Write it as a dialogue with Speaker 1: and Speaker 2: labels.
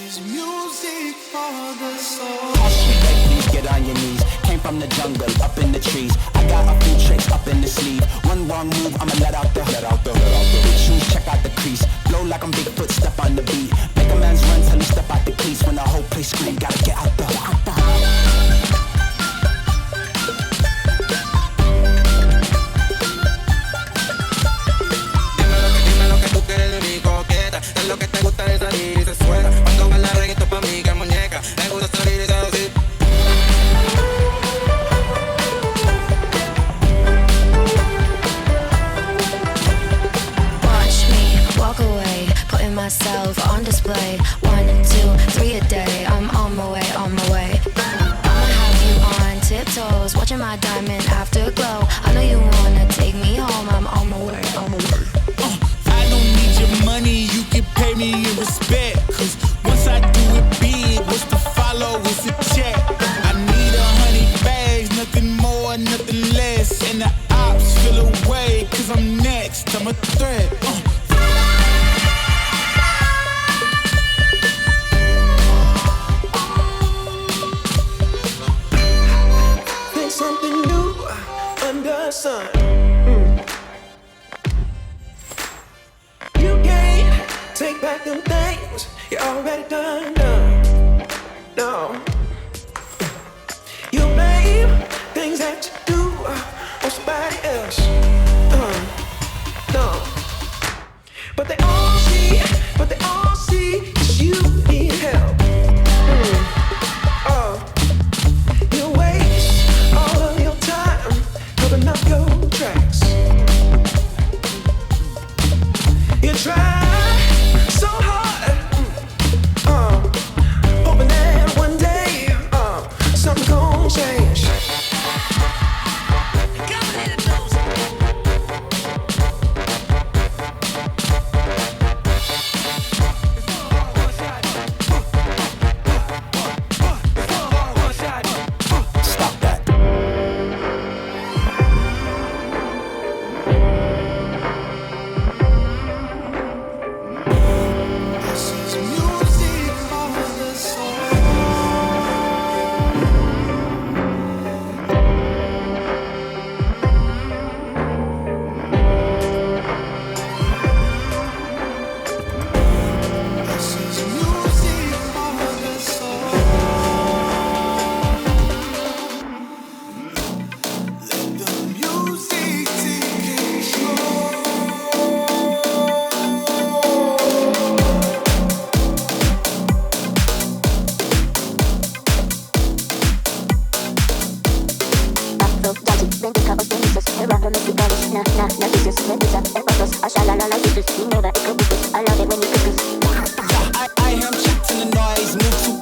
Speaker 1: is music for the soul.
Speaker 2: Please get on your knees. Came from the jungle, up in the trees. I got a few tricks up in the sleeve. One wrong move, I'ma let out the big shoes, check out the crease. Blow like I'm Bigfoot, step on the beat. Make a man's run till he step out the cleats. When the whole place scream, gotta get out the.
Speaker 3: Es lo que te gusta de salir y se suena. Cuando baila reggaetón pa' mí que muñeca. Me gusta salir y se así.
Speaker 4: Watch me walk away, putting myself on display. 1, 2, 3 a day. I'm on my way, on my way. I'ma have you on tiptoes, watching my diamond afterglow. I know you wanna take me home. I'm on my way, on my way.
Speaker 1: Money, you can pay me in respect. Cause once I do it big, what's to follow is a check. I need 100 bags, nothing more, nothing less. And the ops feel away, cause I'm next, I'm a threat.
Speaker 5: Think something new under the sun. Take back them things you already done. No, you blame things that you do on somebody else. No, but they all see that you need help. You waste all of your time covering up your tracks. You try so hard, hoping that one day something gon' change.
Speaker 2: Stop that.
Speaker 6: I am checked in the noise, move too